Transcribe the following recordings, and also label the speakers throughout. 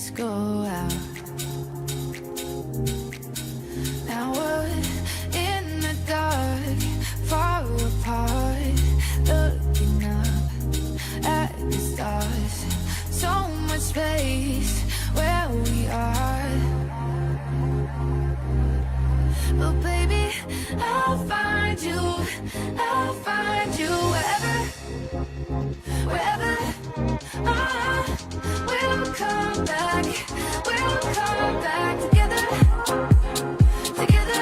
Speaker 1: lights go out. Now we're in the dark, far apart, looking up at the stars. So much space where we are. But baby, I'll find you wherever we'll come back together, together.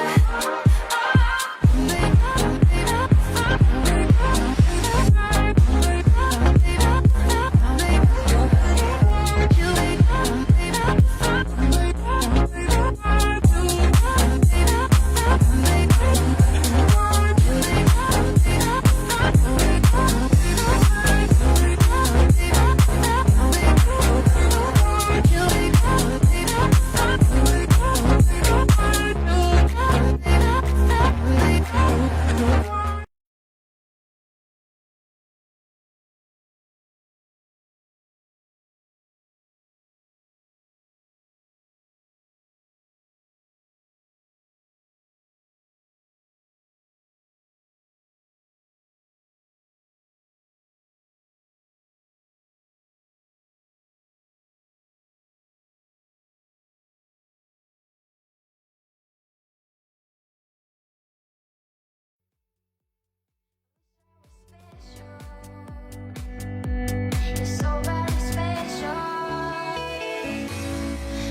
Speaker 1: It's so very special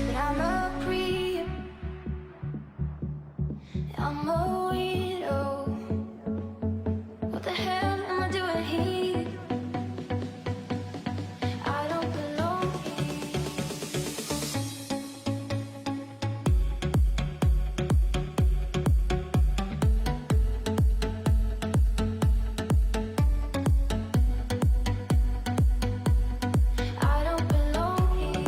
Speaker 1: that I'm a creep, I'm a widow. What the hell am I doing here? I don't belong here. I don't belong here.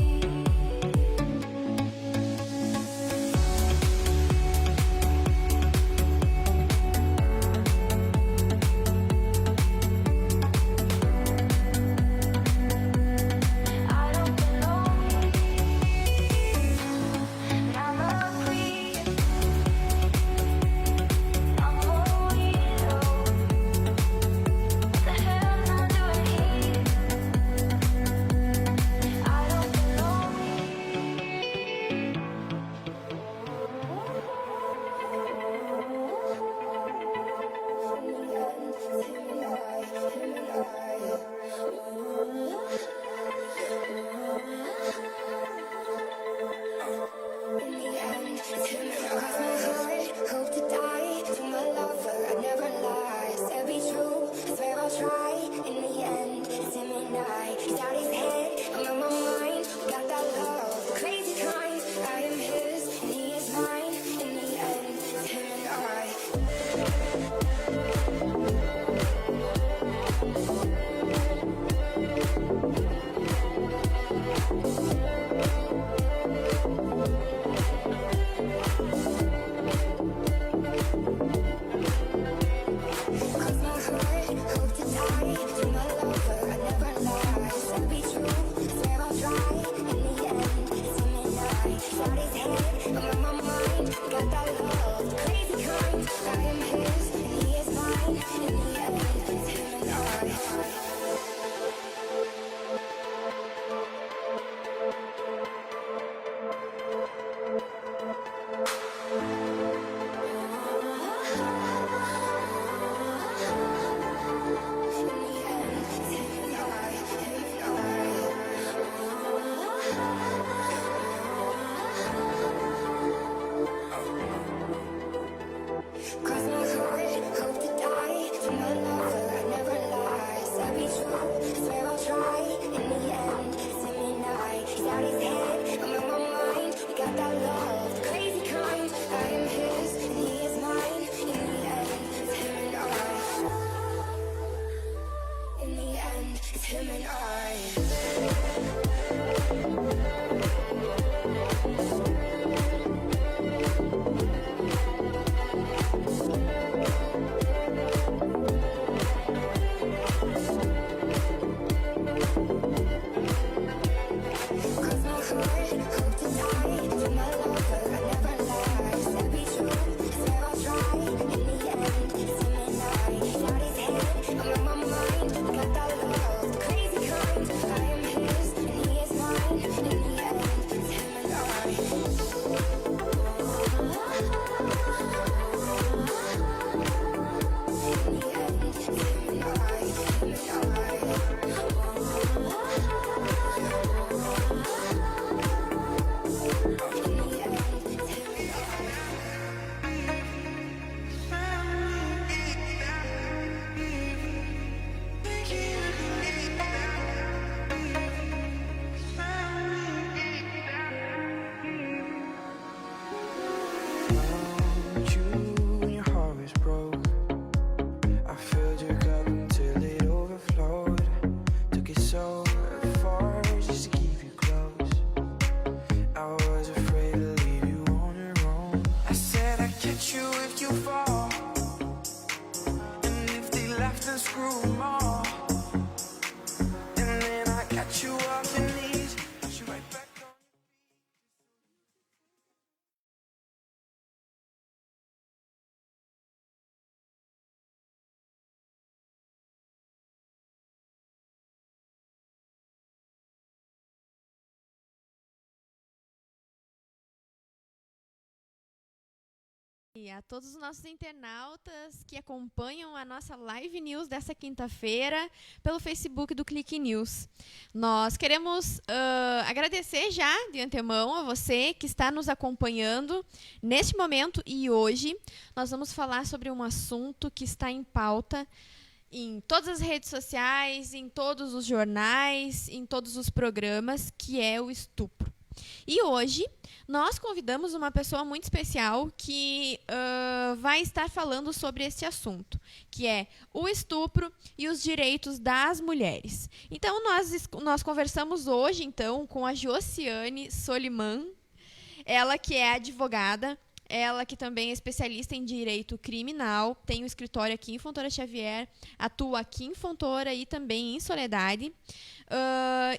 Speaker 1: I said I'd catch you if you fall, and if they laugh then screw 'em all, and then I catch you off your knees, put you right back on.
Speaker 2: E a todos os nossos internautas que acompanham a nossa live news dessa quinta-feira pelo Facebook do Clique News. Nós queremos agradecer já de antemão a você que está nos acompanhando neste momento e hoje nós vamos falar sobre um assunto que está em pauta em todas as redes sociais, em todos os jornais, em todos os programas, que é o estupro. E hoje nós convidamos uma pessoa muito especial que vai estar falando sobre esse assunto, que é o estupro e os direitos das mulheres. Então, nós conversamos hoje então, com a Josiane Soliman, ela que é advogada, ela que também é especialista em direito criminal, tem um escritório aqui em Fontoura Xavier, atua aqui em Fontoura e também em Soledade.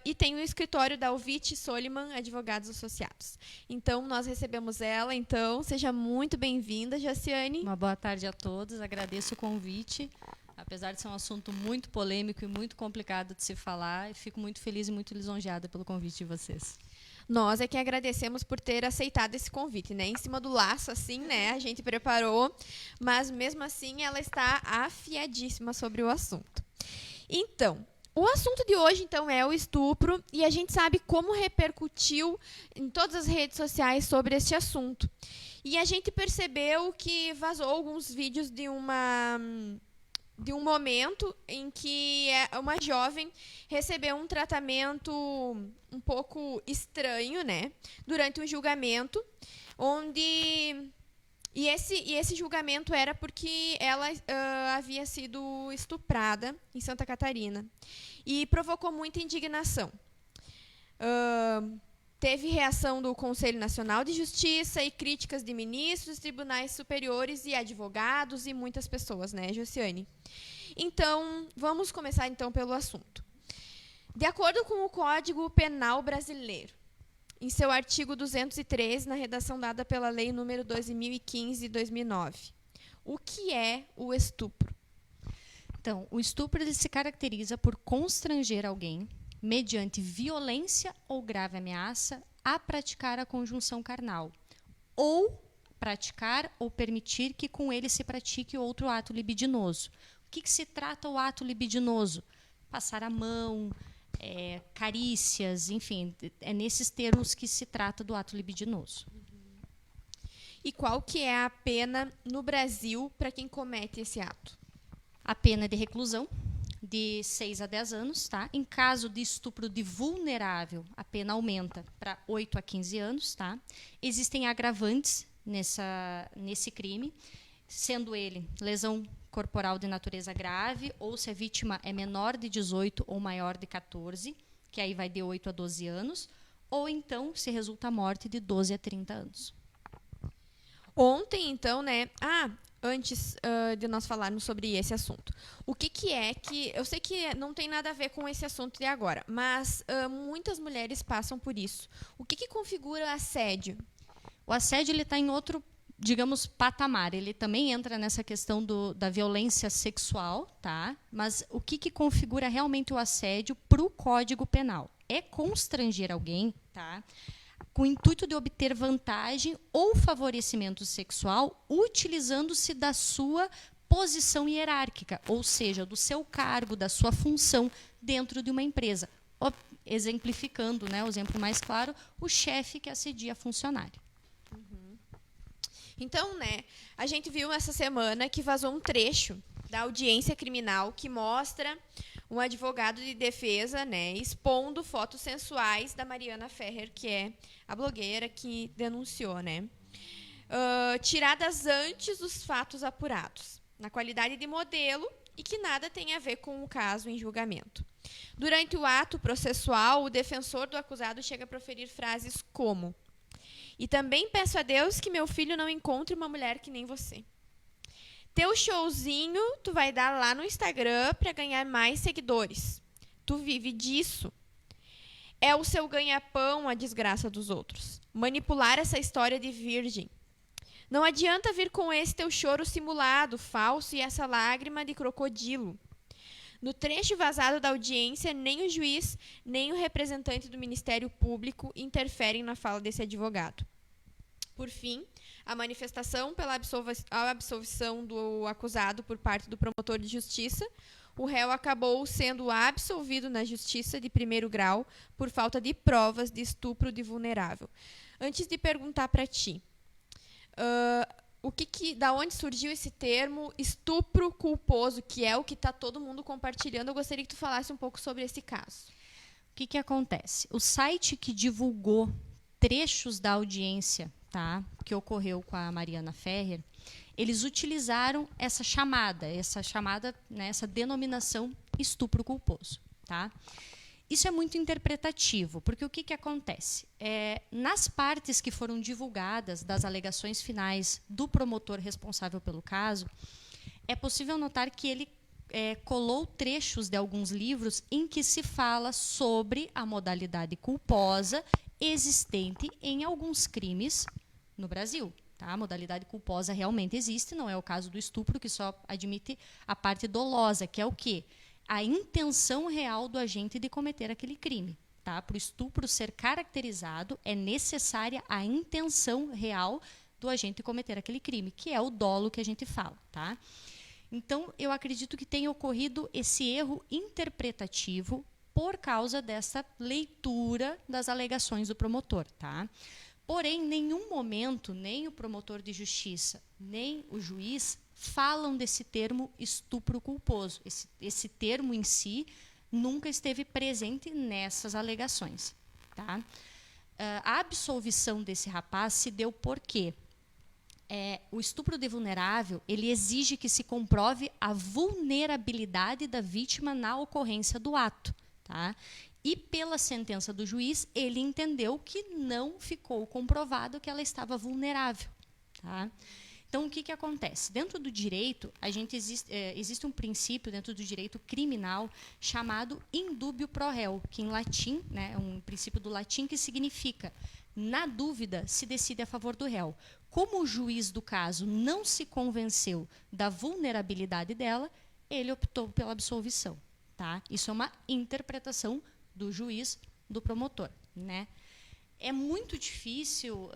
Speaker 2: E tem o escritório da Alvite Soliman Advogados Associados. Então, nós recebemos ela. Então, seja muito bem-vinda, Josiane.
Speaker 3: Uma boa tarde a todos. Agradeço o convite. Apesar de ser um assunto muito polêmico e muito complicado de se falar, fico muito feliz e muito lisonjeada pelo convite de vocês.
Speaker 2: Nós é que agradecemos por ter aceitado esse convite, né? Em cima do laço, assim, né? A gente preparou, mas mesmo assim ela está afiadíssima sobre o assunto. Então, o assunto de hoje, então, é o estupro e a gente sabe como repercutiu em todas as redes sociais sobre este assunto. E a gente percebeu que vazou alguns vídeos de um momento em que uma jovem recebeu um tratamento um pouco estranho, né, durante um julgamento, onde esse julgamento era porque ela havia sido estuprada em Santa Catarina e provocou muita indignação. Teve reação do Conselho Nacional de Justiça e críticas de ministros, tribunais superiores e advogados e muitas pessoas, né, Josiane? Então, vamos começar então pelo assunto. De acordo com o Código Penal Brasileiro, em seu artigo 203, na redação dada pela Lei nº 2015/2009, o que é o estupro?
Speaker 3: Então, o estupro ele se caracteriza por constranger alguém mediante violência ou grave ameaça a praticar a conjunção carnal, ou praticar ou permitir que com ele se pratique outro ato libidinoso. O que se trata o ato libidinoso? Passar a mão, carícias, enfim, é nesses termos que se trata do ato libidinoso.
Speaker 2: E qual que é a pena no Brasil para quem comete esse ato?
Speaker 3: A pena é de reclusão, de 6 a 10 anos, tá? Em caso de estupro de vulnerável, a pena aumenta para 8 a 15 anos, tá? Existem agravantes nesse crime, sendo ele lesão corporal de natureza grave, ou se a vítima é menor de 18 ou maior de 14, que aí vai de 8 a 12 anos, ou então se resulta a morte de 12 a 30 anos.
Speaker 2: Ontem, então, né? Antes de nós falarmos sobre esse assunto. O que é que... Eu sei que não tem nada a ver com esse assunto de agora, mas muitas mulheres passam por isso. O que configura assédio?
Speaker 3: O assédio está em outro, digamos, patamar. Ele também entra nessa questão da violência sexual, tá? Mas o que configura realmente o assédio para o Código Penal? É constranger alguém, tá? Com o intuito de obter vantagem ou favorecimento sexual, utilizando-se da sua posição hierárquica, ou seja, do seu cargo, da sua função dentro de uma empresa. Exemplificando, né, o exemplo mais claro, o chefe que assedia funcionário.
Speaker 2: Então, né, a gente viu essa semana que vazou um trecho da audiência criminal que mostra um advogado de defesa, né, expondo fotos sensuais da Mariana Ferrer, que é a blogueira que denunciou, né, tiradas antes dos fatos apurados, na qualidade de modelo e que nada tem a ver com o caso em julgamento. Durante o ato processual, o defensor do acusado chega a proferir frases como: E também peço a Deus que meu filho não encontre uma mulher que nem você. Teu showzinho tu vai dar lá no Instagram para ganhar mais seguidores. Tu vive disso. É o seu ganha-pão a desgraça dos outros. Manipular essa história de virgem. Não adianta vir com esse teu choro simulado, falso e essa lágrima de crocodilo. No trecho vazado da audiência, nem o juiz, nem o representante do Ministério Público interferem na fala desse advogado. Por fim, a manifestação pela absolvição do acusado por parte do promotor de justiça, o réu acabou sendo absolvido na justiça de primeiro grau por falta de provas de estupro de vulnerável. Antes de perguntar para ti, da onde surgiu esse termo estupro culposo, que é o que está todo mundo compartilhando, eu gostaria que tu falasse um pouco sobre esse caso.
Speaker 3: O que acontece? O site que divulgou trechos da audiência, tá, que ocorreu com a Mariana Ferrer, eles utilizaram essa chamada, né, essa denominação estupro culposo. Tá? Isso é muito interpretativo, porque o que acontece? Nas partes que foram divulgadas das alegações finais do promotor responsável pelo caso, é possível notar que ele colou trechos de alguns livros em que se fala sobre a modalidade culposa existente em alguns crimes no Brasil. Tá? A modalidade culposa realmente existe, não é o caso do estupro, que só admite a parte dolosa, que é o quê? A intenção real do agente de cometer aquele crime. Tá? Para o estupro ser caracterizado, é necessária a intenção real do agente cometer aquele crime, que é o dolo que a gente fala. Tá? Então, eu acredito que tenha ocorrido esse erro interpretativo por causa dessa leitura das alegações do promotor. Tá? Porém, em nenhum momento, nem o promotor de justiça, nem o juiz falam desse termo estupro culposo. Esse termo em si nunca esteve presente nessas alegações. Tá? A absolvição desse rapaz se deu porque o estupro de vulnerável, ele exige que se comprove a vulnerabilidade da vítima na ocorrência do ato. Tá? E pela sentença do juiz, ele entendeu que não ficou comprovado que ela estava vulnerável. Tá? Então, o que acontece? Dentro do direito, existe um princípio dentro do direito criminal chamado indúbio pro réu, que em latim, né, é um princípio do latim que significa, na dúvida, se decide a favor do réu. Como o juiz do caso não se convenceu da vulnerabilidade dela, ele optou pela absolvição. Tá? Isso é uma interpretação do juiz, do promotor. Né? É muito difícil,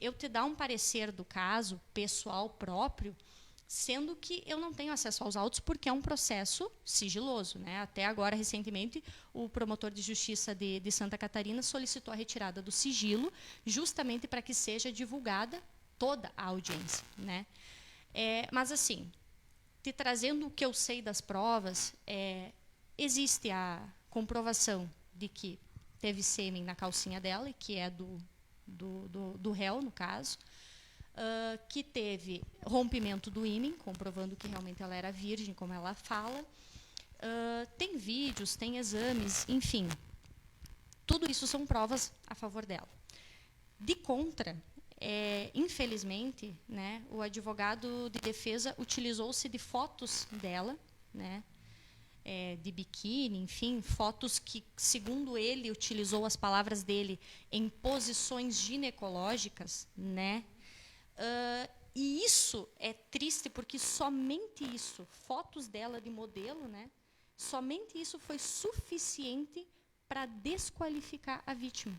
Speaker 3: eu te dar um parecer do caso pessoal próprio, sendo que eu não tenho acesso aos autos porque é um processo sigiloso. Né? Até agora, recentemente, o promotor de justiça de Santa Catarina solicitou a retirada do sigilo, justamente para que seja divulgada toda a audiência. Né? Mas, assim, te trazendo o que eu sei das provas, existe a comprovação de que teve sêmen na calcinha dela, que é do réu, no caso, que teve rompimento do ímen, comprovando que realmente ela era virgem, como ela fala. Tem vídeos, tem exames, enfim. Tudo isso são provas a favor dela. De contra, infelizmente, né, o advogado de defesa utilizou-se de fotos dela, né, de biquíni, enfim, fotos que, segundo ele, utilizou as palavras dele em posições ginecológicas, né? E isso é triste porque somente isso, fotos dela de modelo, né? Somente isso foi suficiente para desqualificar a vítima.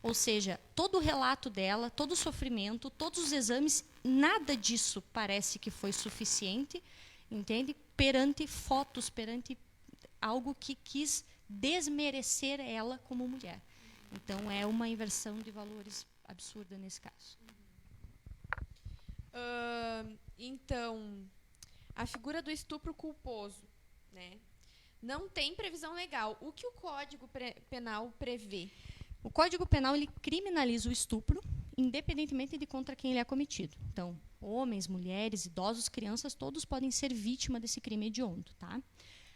Speaker 3: Ou seja, todo o relato dela, todo o sofrimento, todos os exames, nada disso parece que foi suficiente, entende? Perante fotos, perante algo que quis desmerecer ela como mulher. Então, é uma inversão de valores absurda nesse caso.
Speaker 2: Então, a figura do estupro culposo, né, não tem previsão legal. O que o Código Penal prevê?
Speaker 3: O Código Penal ele criminaliza o estupro, independentemente de contra quem ele é cometido. Então, homens, mulheres, idosos, crianças, todos podem ser vítima desse crime hediondo. Tá?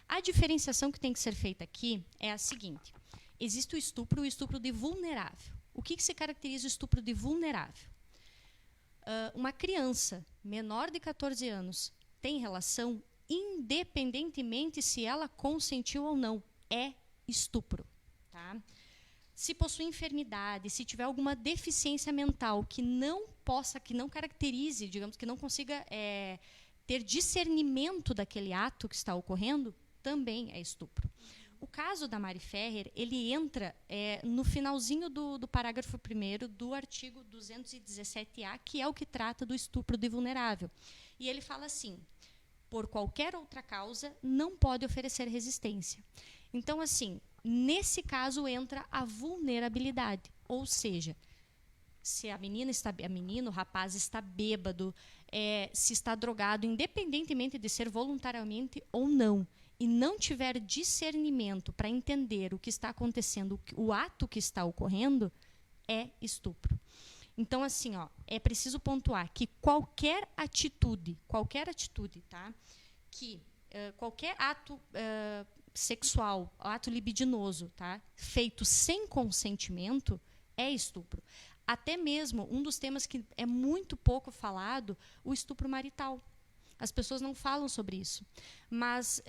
Speaker 3: A diferenciação que tem que ser feita aqui é a seguinte. Existe o estupro de vulnerável. O que se caracteriza o estupro de vulnerável? Uma criança menor de 14 anos tem relação independentemente se ela consentiu ou não. É estupro. Tá? Se possui enfermidade, se tiver alguma deficiência mental que não caracterize, digamos, que não consiga ter discernimento daquele ato que está ocorrendo, também é estupro. O caso da Mari Ferrer, ele entra no finalzinho do parágrafo 1º do artigo 217-A, que é o que trata do estupro de vulnerável. E ele fala assim: por qualquer outra causa, não pode oferecer resistência. Então, assim, nesse caso entra a vulnerabilidade, ou seja, se o rapaz está bêbado, se está drogado, independentemente de ser voluntariamente ou não, e não tiver discernimento para entender o que está acontecendo, o ato que está ocorrendo, é estupro. Então, assim, é preciso pontuar que qualquer atitude, tá? Que qualquer ato sexual, ato libidinoso, tá? Feito sem consentimento, é estupro. Até mesmo, um dos temas que é muito pouco falado, o estupro marital. As pessoas não falam sobre isso. Mas,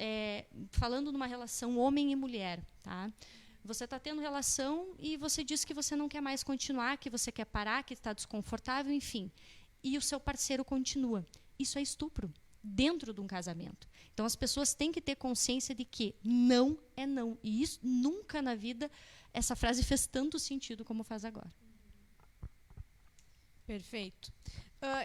Speaker 3: falando numa relação homem e mulher, tá? Você está tendo relação e você diz que você não quer mais continuar, que você quer parar, que está desconfortável, enfim. E o seu parceiro continua. Isso é estupro dentro de um casamento. Então, as pessoas têm que ter consciência de que não é não. E isso, nunca na vida, essa frase fez tanto sentido como faz agora.
Speaker 2: Perfeito.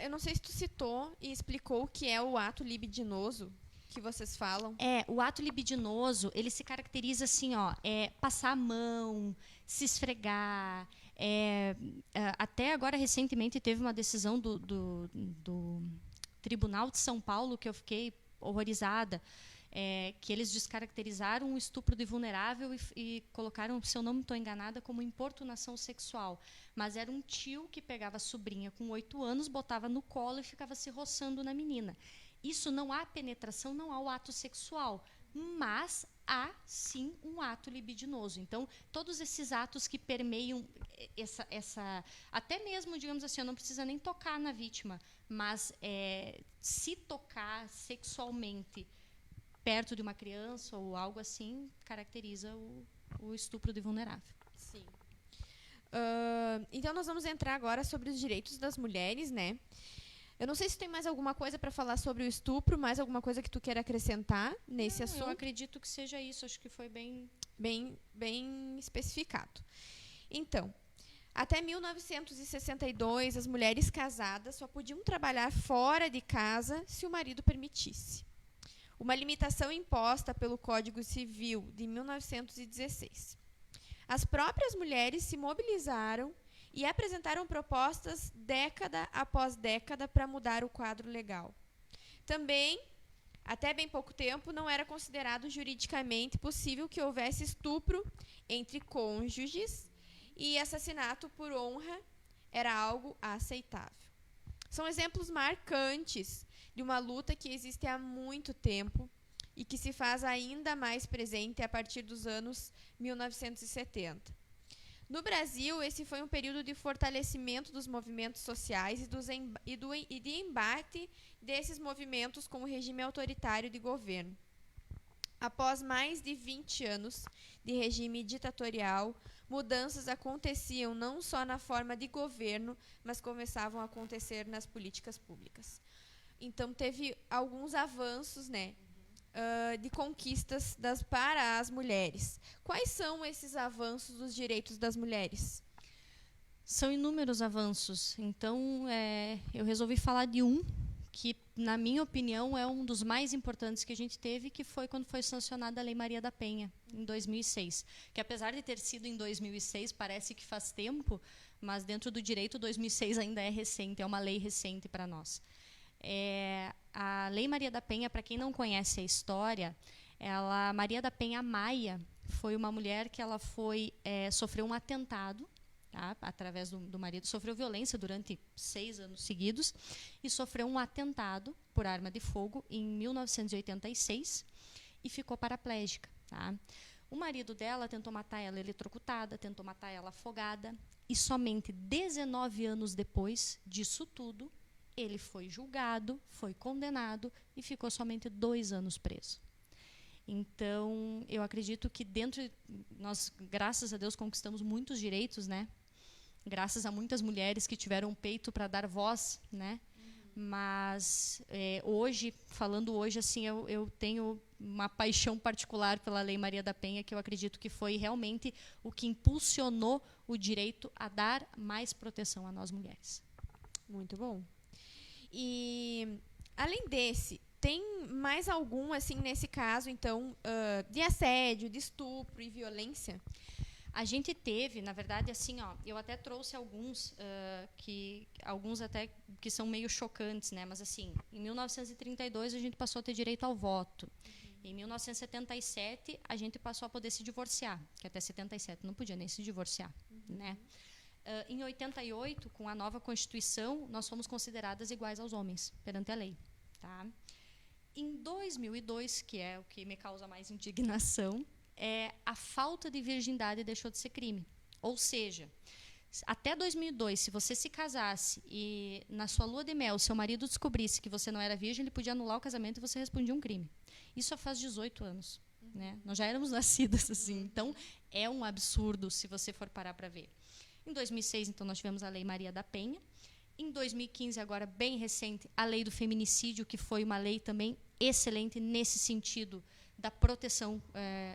Speaker 2: Eu não sei se tu citou e explicou o que é o ato libidinoso que vocês falam.
Speaker 3: O ato libidinoso, ele se caracteriza assim, passar a mão, se esfregar. Até agora, recentemente, teve uma decisão do Tribunal de São Paulo que eu fiquei horrorizada, que eles descaracterizaram o estupro de vulnerável e colocaram, se eu não estou enganada, como importunação sexual. Mas era um tio que pegava a sobrinha com 8 anos, botava no colo e ficava se roçando na menina. Isso não há penetração, não há o ato sexual, mas há sim um ato libidinoso. Então, todos esses atos que permeiam até mesmo, digamos assim, não precisa nem tocar na vítima, mas se tocar sexualmente perto de uma criança ou algo assim, caracteriza o estupro de vulnerável.
Speaker 2: Sim. Então, nós vamos entrar agora sobre os direitos das mulheres, né? Eu não sei se tem mais alguma coisa para falar sobre o estupro, mais alguma coisa que tu queira acrescentar nesse assunto.
Speaker 3: Eu acredito que seja isso, acho que foi
Speaker 2: bem especificado. Então, até 1962, as mulheres casadas só podiam trabalhar fora de casa se o marido permitisse. Uma limitação imposta pelo Código Civil de 1916. As próprias mulheres se mobilizaram e apresentaram propostas década após década para mudar o quadro legal. Também, até bem pouco tempo, não era considerado juridicamente possível que houvesse estupro entre cônjuges e assassinato por honra era algo aceitável. São exemplos marcantes de uma luta que existe há muito tempo e que se faz ainda mais presente a partir dos anos 1970. No Brasil, esse foi um período de fortalecimento dos movimentos sociais e de embate desses movimentos com o regime autoritário de governo. Após mais de 20 anos de regime ditatorial, mudanças aconteciam não só na forma de governo, mas começavam a acontecer nas políticas públicas. Então, teve alguns avanços, de conquistas para as mulheres. Quais são esses avanços dos direitos das mulheres?
Speaker 3: São inúmeros avanços. Então, eu resolvi falar de um que, na minha opinião, é um dos mais importantes que a gente teve, que foi quando foi sancionada a Lei Maria da Penha, em 2006. Que, apesar de ter sido em 2006, parece que faz tempo, mas dentro do direito, 2006 ainda é recente, é uma lei recente para nós. A Lei Maria da Penha, para quem não conhece a história, Maria da Penha Maia foi uma mulher que ela sofreu um atentado, tá, através do marido, sofreu violência durante 6 anos seguidos e sofreu um atentado por arma de fogo em 1986 e ficou paraplégica. Tá? O marido dela tentou matar ela eletrocutada, tentou matar ela afogada. E somente 19 anos depois disso tudo, ele foi julgado, foi condenado e ficou somente 2 anos preso. Então, eu acredito que nós, graças a Deus, conquistamos muitos direitos, né? Graças a muitas mulheres que tiveram peito para dar voz, né? Mas hoje, falando hoje, assim, eu tenho uma paixão particular pela Lei Maria da Penha, que eu acredito que foi realmente o que impulsionou o direito a dar mais proteção a nós mulheres.
Speaker 2: Muito bom. E, além desse, tem mais algum, assim, nesse caso, então, de assédio, de estupro e violência?
Speaker 3: A gente teve, na verdade, assim, ó, eu até trouxe alguns até que são meio chocantes, né? Mas assim, em 1932 a gente passou a ter direito ao voto. Em 1977 a gente passou a poder se divorciar, que até 77 não podia nem se divorciar, né? Em 88, com a nova Constituição, nós fomos consideradas iguais aos homens perante a lei, tá? Em 2002, que é o que me causa mais indignação, a falta de virgindade deixou de ser crime. Ou seja, até 2002, se você se casasse e na sua lua de mel seu marido descobrisse que você não era virgem, ele podia anular o casamento e você respondia um crime. Isso já faz 18 anos. Né? Nós já éramos nascidas assim. Então, é um absurdo se você for parar para ver. Em 2006, então, nós tivemos a Lei Maria da Penha. Em 2015, agora bem recente, a Lei do Feminicídio, que foi uma lei também excelente nesse sentido da proteção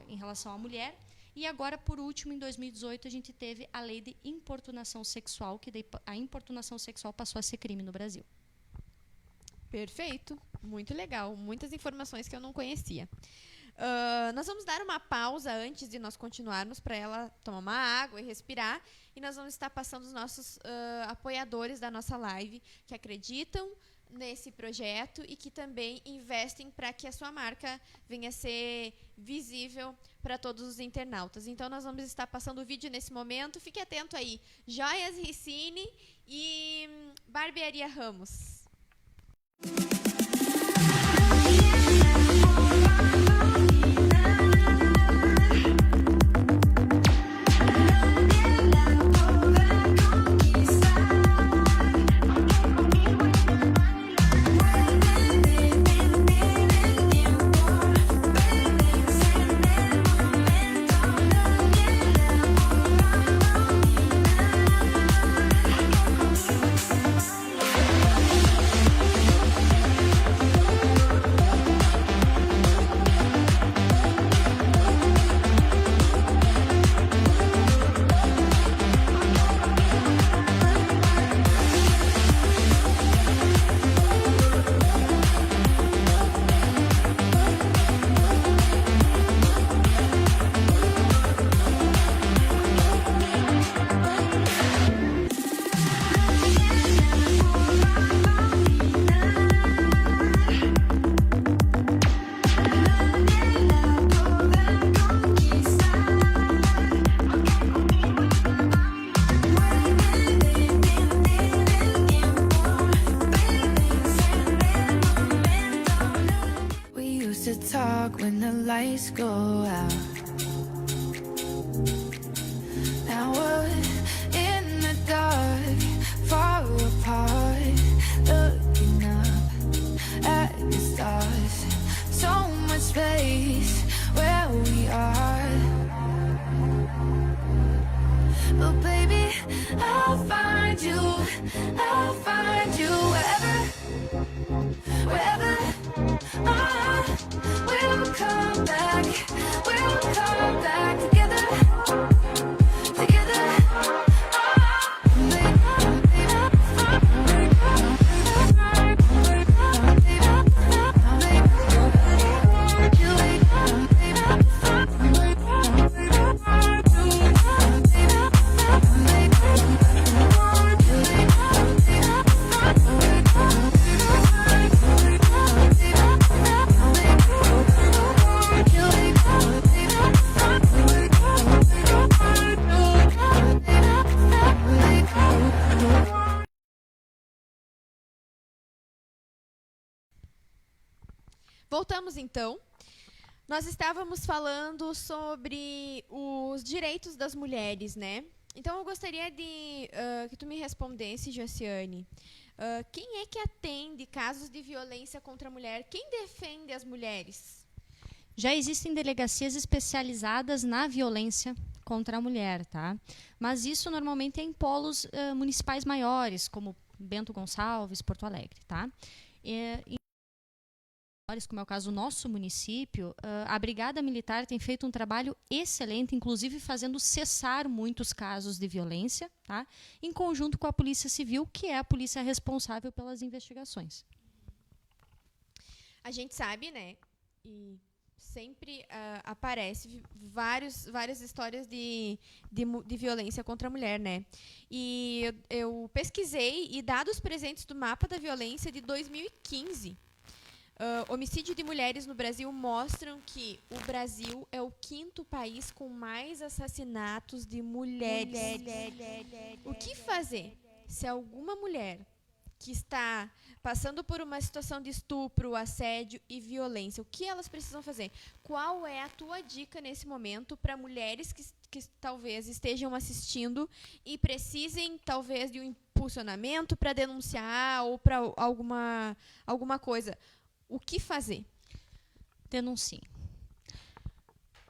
Speaker 3: em relação à mulher. E agora, por último, em 2018, a gente teve a lei de importunação sexual, que a importunação sexual passou a ser crime no Brasil.
Speaker 2: Perfeito, muito legal, muitas informações que eu não conhecia. Nós vamos dar uma pausa antes de nós continuarmos para ela tomar uma água e respirar. E nós vamos estar passando os nossos apoiadores da nossa live, que acreditam nesse projeto e que também investem para que a sua marca venha a ser visível para todos os internautas. Então, nós vamos estar passando o vídeo nesse momento. Fique atento aí. Joias Ricine e Barbearia Ramos.
Speaker 1: When the lights go out, now we're in the dark, far apart, looking up at the stars. So much space where we are, but baby, I'll find you wherever we'll come back together.
Speaker 2: Voltamos, então. Nós estávamos falando sobre os direitos das mulheres, né? Então, eu gostaria que tu me respondesse, Josiane. Quem é que atende casos de violência contra a mulher? Quem defende as mulheres?
Speaker 3: Já existem delegacias especializadas na violência contra a mulher, tá? Mas isso normalmente é em polos municipais maiores, como Bento Gonçalves, Porto Alegre, tá? Como é o caso do nosso município, a Brigada Militar tem feito um trabalho excelente, inclusive fazendo cessar muitos casos de violência, tá? Em conjunto com a Polícia Civil, que é a polícia responsável pelas investigações.
Speaker 2: A gente sabe, né? E sempre aparece várias histórias de violência contra a mulher, né? E eu pesquisei, e dados presentes do mapa da violência de 2015... homicídio de mulheres no Brasil mostram que o Brasil é o 5º país com mais assassinatos de mulheres. O que fazer se alguma mulher que está passando por uma situação de estupro, assédio e violência, o que elas precisam fazer? Qual é a tua dica nesse momento para mulheres que talvez estejam assistindo e precisem talvez de um impulsionamento para denunciar ou para alguma coisa? O que fazer?
Speaker 3: Denuncie.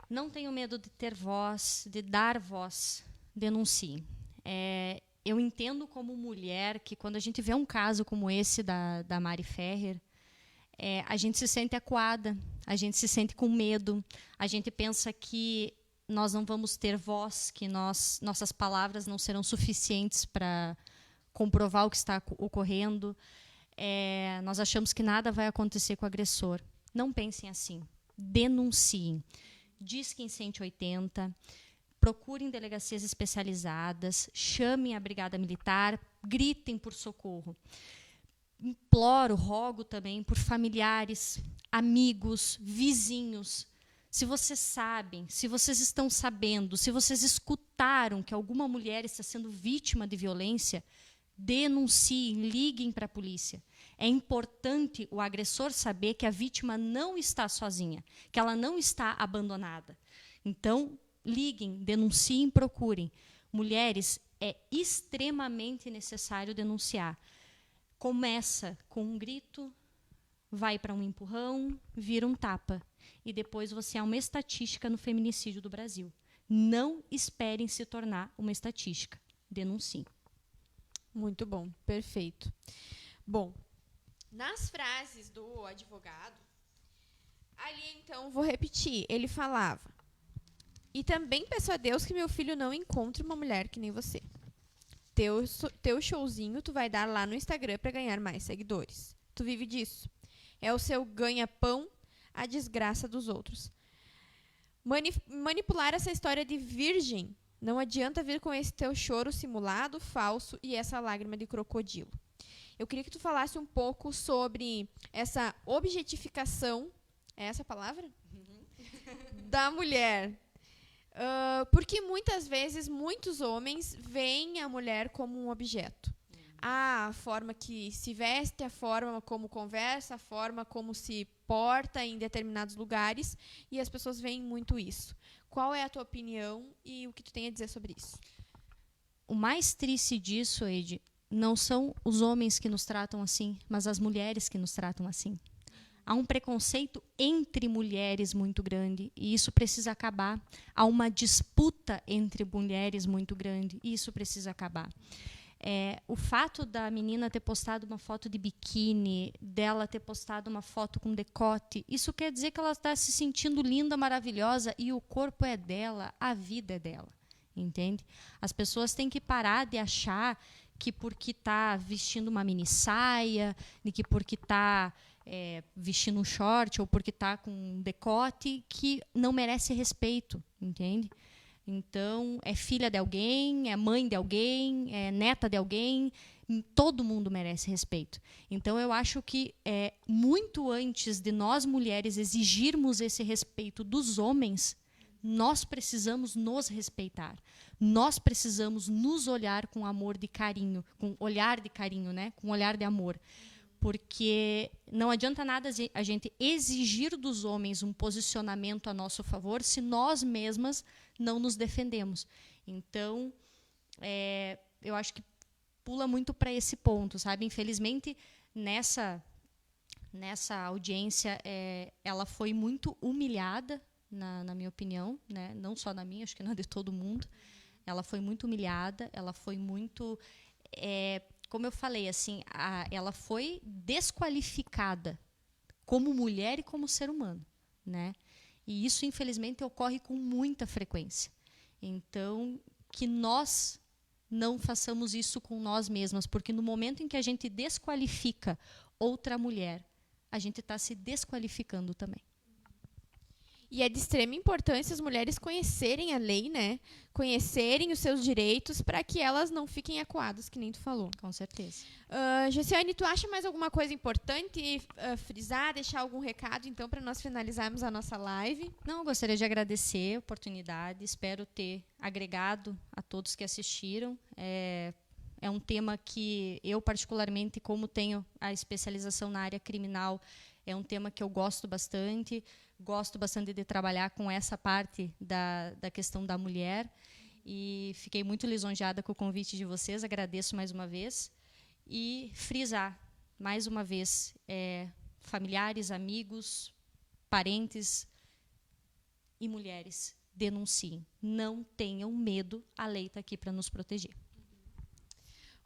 Speaker 3: Não tenho medo de ter voz, de dar voz. Denuncie. Eu entendo como mulher que quando a gente vê um caso como esse da Mari Ferrer, a gente se sente acuada, a gente se sente com medo, a gente pensa que nós não vamos ter voz, que nossas palavras não serão suficientes para comprovar o que está ocorrendo. Nós achamos que nada vai acontecer com o agressor. Não pensem assim. Denunciem. Disquem 180, procurem delegacias especializadas, chamem a Brigada Militar, gritem por socorro. Imploro, rogo também por familiares, amigos, vizinhos. Se vocês sabem, se vocês estão sabendo, se vocês escutaram que alguma mulher está sendo vítima de violência, denunciem, liguem para a polícia. É importante o agressor saber que a vítima não está sozinha, que ela não está abandonada. Então, liguem, denunciem, procurem. Mulheres, é extremamente necessário denunciar. Começa com um grito, vai para um empurrão, vira um tapa. E depois você é uma estatística no feminicídio do Brasil. Não esperem se tornar uma estatística. Denunciem.
Speaker 2: Muito bom, perfeito. Bom, nas frases do advogado, ali então, vou repetir, ele falava: e também peço a Deus que meu filho não encontre uma mulher que nem você. Teu showzinho tu vai dar lá no Instagram para ganhar mais seguidores. Tu vive disso. É o seu ganha-pão, a desgraça dos outros. Manipular essa história de virgem. Não adianta vir com esse teu choro simulado, falso e essa lágrima de crocodilo. Eu queria que tu falasse um pouco sobre essa objetificação, é essa a palavra? Da mulher. Porque muitas vezes muitos homens veem a mulher como um objeto. A forma que se veste, a forma como conversa, a forma como se porta em determinados lugares, e as pessoas veem muito isso. Qual é a tua opinião e o que tu tem a dizer sobre isso?
Speaker 3: O mais triste disso, Eide, não são os homens que nos tratam assim, mas as mulheres que nos tratam assim. Há um preconceito entre mulheres muito grande e isso precisa acabar. Há uma disputa entre mulheres muito grande e isso precisa acabar. O fato da menina ter postado uma foto de biquíni, dela ter postado uma foto com decote, isso quer dizer que ela está se sentindo linda, maravilhosa e o corpo é dela, a vida é dela, entende? As pessoas têm que parar de achar que porque está vestindo uma mini saia, de que porque está vestindo um short ou porque está com um decote, que não merece respeito, entende? Então, é filha de alguém, é mãe de alguém, é neta de alguém, todo mundo merece respeito. Então, eu acho que muito antes de nós mulheres exigirmos esse respeito dos homens, nós precisamos nos respeitar. Nós precisamos nos olhar com amor de carinho, com olhar de carinho, né? Com olhar de amor. Porque não adianta nada a gente exigir dos homens um posicionamento a nosso favor se nós mesmas não nos defendemos. Então, eu acho que pula muito para esse ponto, sabe? Infelizmente, nessa audiência, ela foi muito humilhada, na minha opinião, né? Não só na minha, acho que na de todo mundo. Ela foi muito humilhada, ela foi muito... como eu falei, assim, ela foi desqualificada como mulher e como ser humano, né? E isso, infelizmente, ocorre com muita frequência. Então, que nós não façamos isso com nós mesmas, porque no momento em que a gente desqualifica outra mulher, a gente está se desqualificando também.
Speaker 2: E é de extrema importância as mulheres conhecerem a lei, né? Conhecerem os seus direitos para que elas não fiquem acuadas, que nem tu falou.
Speaker 3: Com certeza.
Speaker 2: Josiane, tu acha mais alguma coisa importante frisar, deixar algum recado, então, para nós finalizarmos a nossa live?
Speaker 3: Não, eu gostaria de agradecer a oportunidade. Espero ter agregado a todos que assistiram. É um tema que eu, particularmente, como tenho a especialização na área criminal, é um tema que eu gosto bastante de trabalhar com essa parte da questão da mulher, e fiquei muito lisonjeada com o convite de vocês, agradeço mais uma vez, e frisar, mais uma vez, familiares, amigos, parentes e mulheres, denunciem, não tenham medo, a lei está aqui para nos proteger.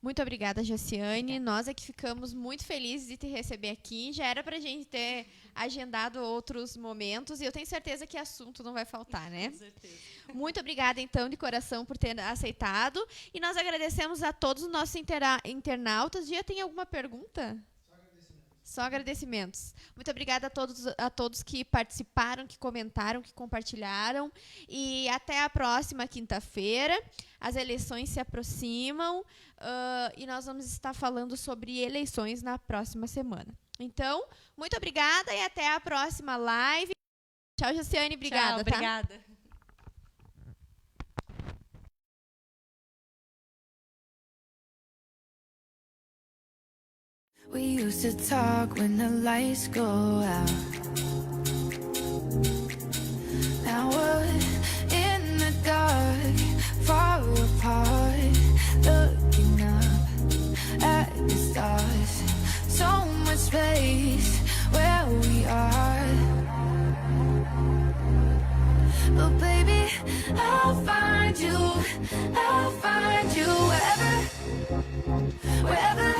Speaker 2: Muito obrigada, Josiane. Nós é que ficamos muito felizes de te receber aqui. Já era para a gente ter agendado outros momentos e eu tenho certeza que assunto não vai faltar, né?
Speaker 3: Com certeza.
Speaker 2: Muito obrigada, então, de coração, por ter aceitado. E nós agradecemos a todos os nossos internautas. Já tem alguma pergunta? Só agradecimentos. Muito obrigada a todos que participaram, que comentaram, que compartilharam. E até a próxima quinta-feira. As eleições se aproximam e nós vamos estar falando sobre eleições na próxima semana. Então, muito obrigada e até a próxima live. Tchau, Josiane. Obrigada.
Speaker 3: Tchau, obrigada.
Speaker 2: Tá?
Speaker 1: We used to talk when the lights go out. Now we're in the dark, far apart, looking up at the stars. So much space where we are. But baby, I'll find you wherever, wherever.